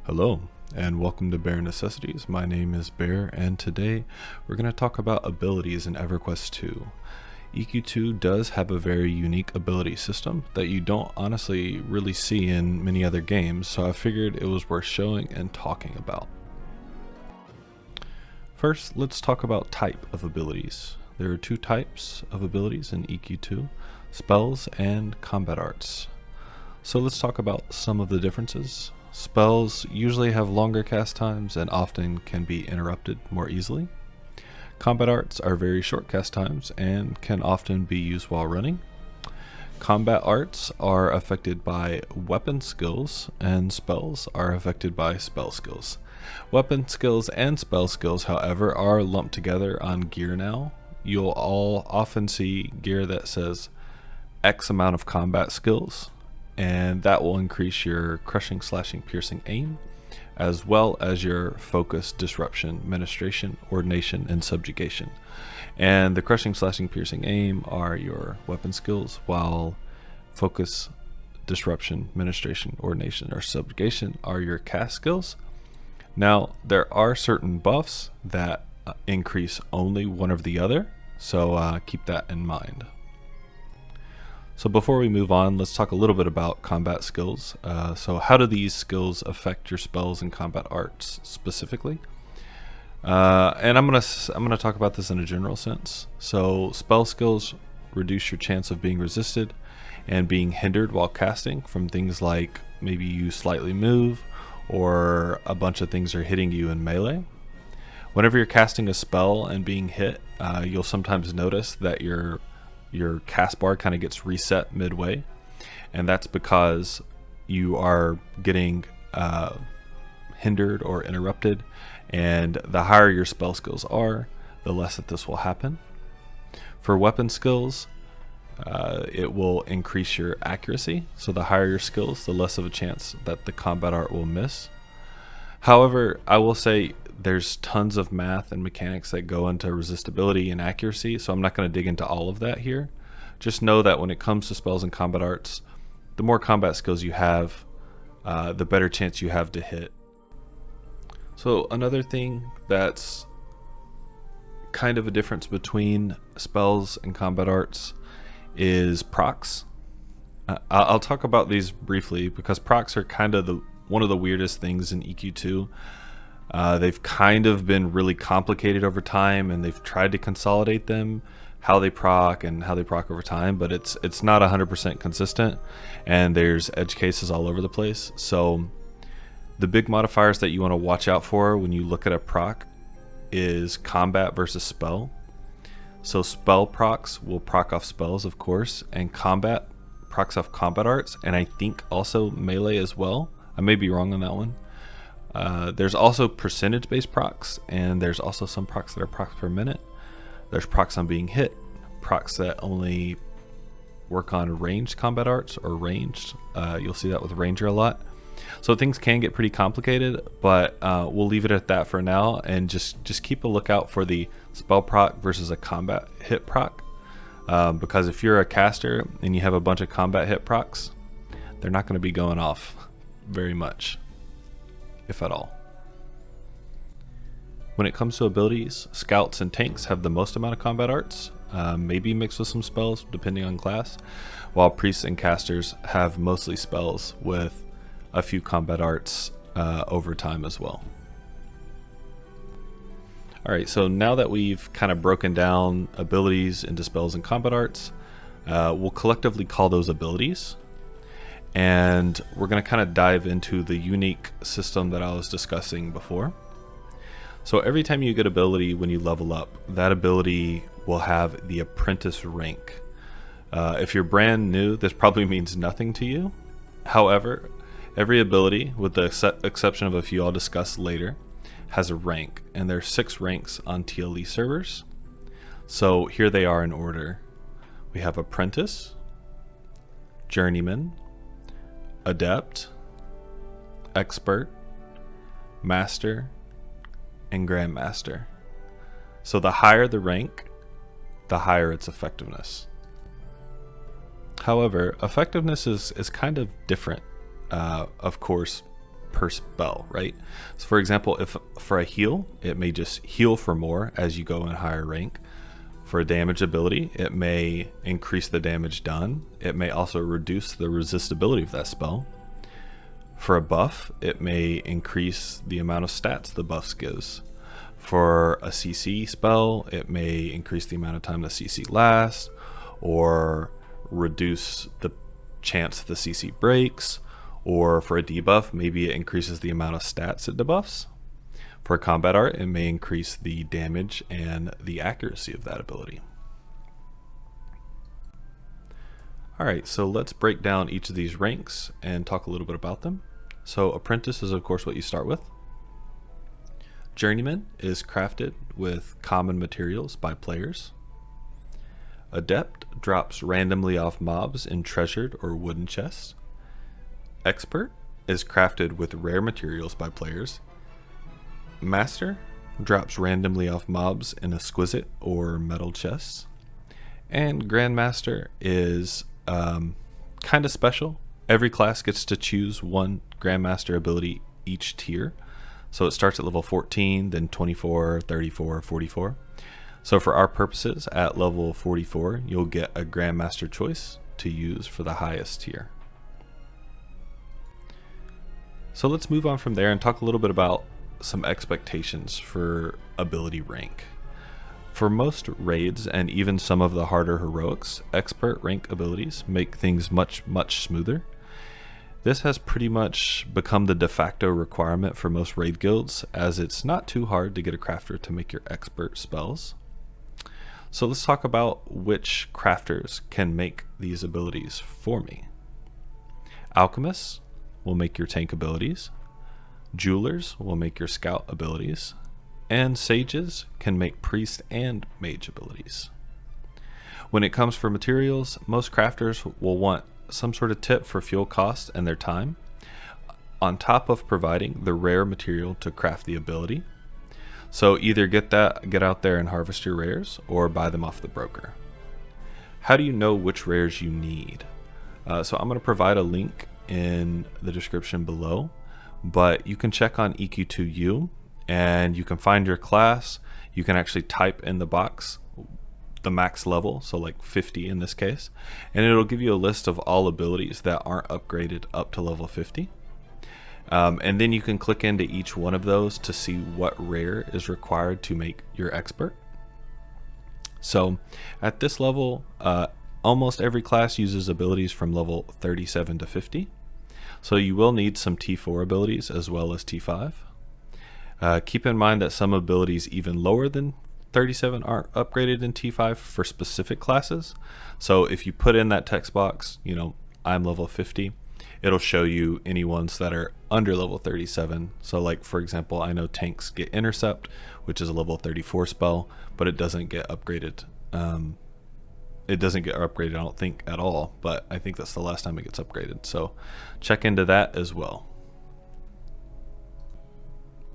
Hello, and welcome to Bear Necessities. My name is Bear, and today we're going to talk about abilities in EverQuest 2. EQ2 does have a very unique ability system that you don't honestly really see in many other games, so I figured it was worth showing and talking about. First, let's talk about type of abilities. There are two types of abilities in EQ2, spells and combat arts. So let's talk about some of the differences. Spells usually have longer cast times and often can be interrupted more easily. Combat arts are very short cast times and can often be used while running. Combat arts are affected by weapon skills, and spells are affected by spell skills. Weapon skills and spell skills, however, are lumped together on gear now. You'll all often see gear that says X amount of combat skills, and that will increase your crushing, slashing, piercing aim, as well as your focus, disruption, ministration, ordination, and subjugation. And the crushing, slashing, piercing aim are your weapon skills, while focus, disruption, ministration, ordination, or subjugation are your cast skills. Now, there are certain buffs that increase only one or the other, so keep that in mind. So before we move on, let's talk a little bit about combat skills. So how do these skills affect your spells and combat arts specifically? And I'm gonna talk about this in a general sense. So spell skills reduce your chance of being resisted and being hindered while casting from things like maybe you slightly move or a bunch of things are hitting you in melee. Whenever you're casting a spell and being hit, you'll sometimes notice that your cast bar kind of gets reset midway, and that's because you are getting hindered or interrupted, and the higher your spell skills are, the less that this will happen. For weapon skills, it will increase your accuracy, so the higher your skills, the less of a chance that the combat art will miss. However, I will say there's tons of math and mechanics that go into resistibility and accuracy, so I'm not going to dig into all of that here. Just know that when it comes to spells and combat arts, the more combat skills you have, the better chance you have to hit. So another thing that's kind of a difference between spells and combat arts is procs. I'll talk about these briefly because procs are kind of one of the weirdest things in EQ2. They've kind of been really complicated over time, and they've tried to consolidate them, how they proc and how they proc over time, but it's not 100% consistent, and there's edge cases all over the place. So the big modifiers that you want to watch out for when you look at a proc is combat versus spell. So spell procs will proc off spells, of course, and combat procs off combat arts, and I think also melee as well. I may be wrong on that one. There's also percentage-based procs, and there's also some procs that are procs per minute. There's procs on being hit, procs that only work on ranged combat arts or ranged. You'll see that with Ranger a lot. So things can get pretty complicated, but we'll leave it at that for now, and just keep a lookout for the spell proc versus a combat hit proc. Because if you're a caster and you have a bunch of combat hit procs, they're not going to be going off very much, if at all. When it comes to abilities, scouts and tanks have the most amount of combat arts, maybe mixed with some spells depending on class, while priests and casters have mostly spells with a few combat arts over time as well. Alright, so now that we've kind of broken down abilities into spells and combat arts, we'll collectively call those abilities. And we're going to kind of dive into the unique system that I was discussing before. So every time you get ability when you level up, that ability will have the apprentice rank. If you're brand new, this probably means nothing to you. However, every ability, with the exception of a few I'll discuss later, has a rank, and there's 6 ranks on TLE servers. So here they are in order. We have apprentice, journeyman, adept, expert, master, and grandmaster. So the higher the rank, the higher its effectiveness. However, effectiveness is kind of different, of course, per spell, right? So for example, if for a heal, it may just heal for more as you go in higher rank. For a damage ability, it may increase the damage done. It may also reduce the resistibility of that spell. For a buff, it may increase the amount of stats the buffs gives. For a CC spell, it may increase the amount of time the CC lasts, or reduce the chance the CC breaks. Or for a debuff, maybe it increases the amount of stats it debuffs. For a combat art, it may increase the damage and the accuracy of that ability. Alright, so let's break down each of these ranks and talk a little bit about them. So Apprentice is of course what you start with. Journeyman is crafted with common materials by players. Adept drops randomly off mobs in treasured or wooden chests. Expert is crafted with rare materials by players. Master drops randomly off mobs in exquisite or metal chests. And Grandmaster is kind of special. Every class gets to choose one Grandmaster ability each tier. So it starts at level 14, then 24, 34, 44. So for our purposes, at level 44, you'll get a Grandmaster choice to use for the highest tier. So let's move on from there and talk a little bit about some expectations for ability rank. For most raids and even some of the harder heroics, expert rank abilities make things much smoother. This has pretty much become the de facto requirement for most raid guilds, as it's not too hard to get a crafter to make your expert spells. So let's talk about which crafters can make these abilities for me. Alchemists will make your tank abilities. Jewelers will make your scout abilities, and sages can make priest and mage abilities. When it comes for materials, most crafters will want some sort of tip for fuel cost and their time, on top of providing the rare material to craft the ability. So either get out there and harvest your rares, or buy them off the broker. How do you know which rares you need? So I'm going to provide a link in the description below, but you can check on EQ2U and you can find your class. You can actually type in the box the max level, so like 50 in this case, and it'll give you a list of all abilities that aren't upgraded up to level 50. And then you can click into each one of those to see what rare is required to make your expert. So at this level, almost every class uses abilities from level 37 to 50. So you will need some T4 abilities as well as T5. Keep in mind that some abilities even lower than 37 aren't upgraded in T5 for specific classes. So if you put in that text box, I'm level 50, it'll show you any ones that are under level 37. So like for example, I know tanks get Intercept, which is a level 34 spell, but it doesn't get upgraded. It doesn't get upgraded, I don't think, at all, but I think that's the last time it gets upgraded. So check into that as well.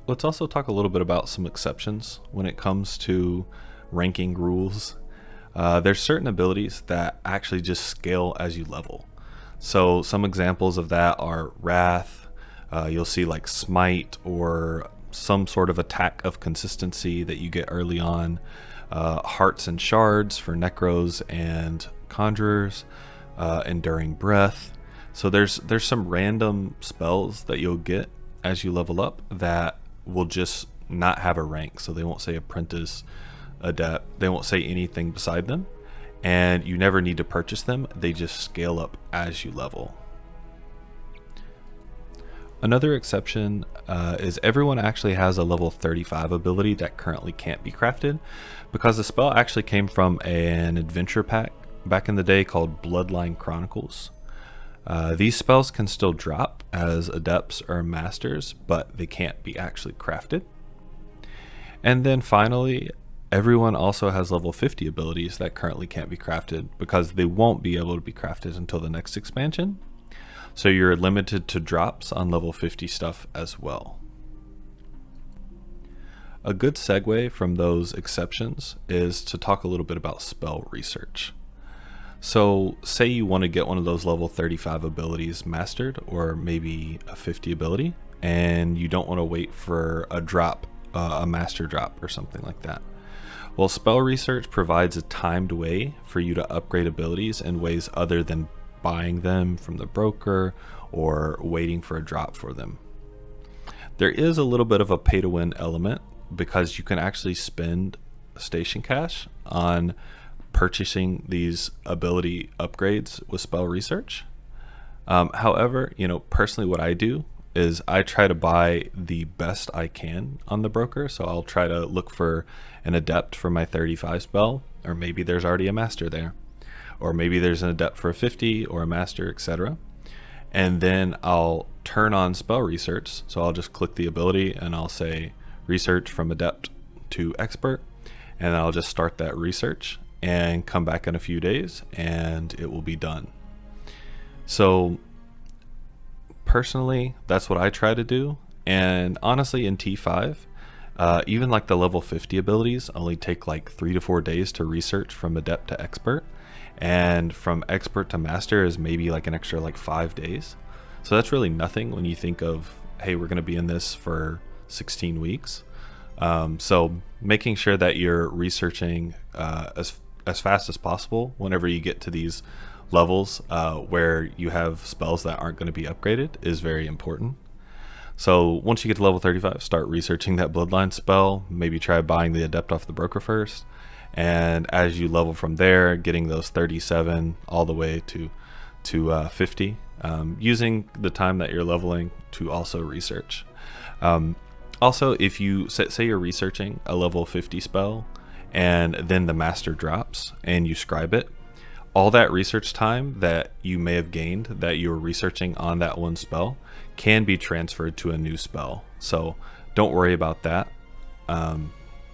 Let's also talk a little bit about some exceptions when it comes to ranking rules. There's certain abilities that actually just scale as you level. So some examples of that are Wrath. You'll see like Smite, or some sort of attack of consistency that you get early on. Hearts and Shards for Necros and Conjurers. Enduring Breath. So there's some random spells that you'll get as you level up that will just not have a rank. So they won't say Apprentice, Adept, they won't say anything beside them, and you never need to purchase them. They just scale up as you level. Another exception is everyone actually has a level 35 ability that currently can't be crafted, because the spell actually came from an adventure pack back in the day called Bloodline Chronicles. These spells can still drop as adepts or masters, but they can't be actually crafted. And then finally, everyone also has level 50 abilities that currently can't be crafted, because they won't be able to be crafted until the next expansion. So you're limited to drops on level 50 stuff as well. A good segue from those exceptions is to talk a little bit about spell research. So say you want to get one of those level 35 abilities mastered, or maybe a 50 ability, and you don't want to wait for a drop, a master drop or something like that. Well, spell research provides a timed way for you to upgrade abilities in ways other than buying them from the broker or waiting for a drop for them. There is a little bit of a pay to win element because you can actually spend station cash on purchasing these ability upgrades with spell research. However, personally what I do is I try to buy the best I can on the broker. So I'll try to look for an adept for my 35 spell, or maybe there's already a master there, or maybe there's an adept for a 50 or a master, etc. And then I'll turn on spell research. So I'll just click the ability and I'll say research from adept to expert, and I'll just start that research and come back in a few days and it will be done. So personally, that's what I try to do. And honestly, in T5, even like the level 50 abilities only take like 3 to 4 days to research from adept to expert, and from expert to master is maybe like an extra like 5 days. So that's really nothing when you think of, hey, we're going to be in this for 16 weeks. So making sure that you're researching as fast as possible whenever you get to these levels where you have spells that aren't going to be upgraded is very important. So once you get to level 35, start researching that bloodline spell. Maybe try buying the adept off the broker first, and as you level from there, getting those 37 all the way to 50, using the time that you're leveling to also research. Also, if you say you're researching a level 50 spell and then the master drops and you scribe it, all that research time that you may have gained that you were researching on that one spell can be transferred to a new spell. So don't worry about that.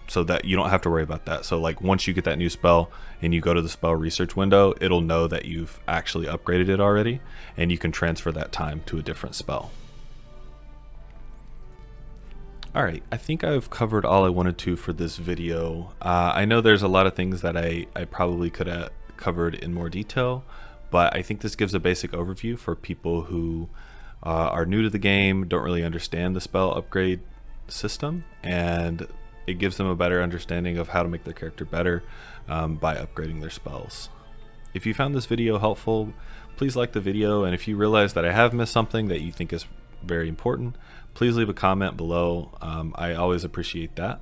So that you don't have to worry about that. So like once you get that new spell and you go to the spell research window, it'll know that you've actually upgraded it already, and you can transfer that time to a different spell. Alright, I think I've covered all I wanted to for this video. I know there's a lot of things that I probably could have covered in more detail, but I think this gives a basic overview for people who are new to the game, don't really understand the spell upgrade system, and it gives them a better understanding of how to make their character better by upgrading their spells. If you found this video helpful, please like the video, and if you realize that I have missed something that you think is very important, please leave a comment below. I always appreciate that.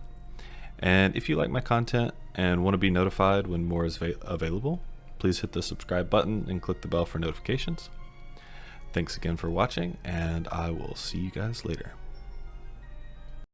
And if you like my content and want to be notified when more is available, please hit the subscribe button and click the bell for notifications. Thanks again for watching, and I will see you guys later.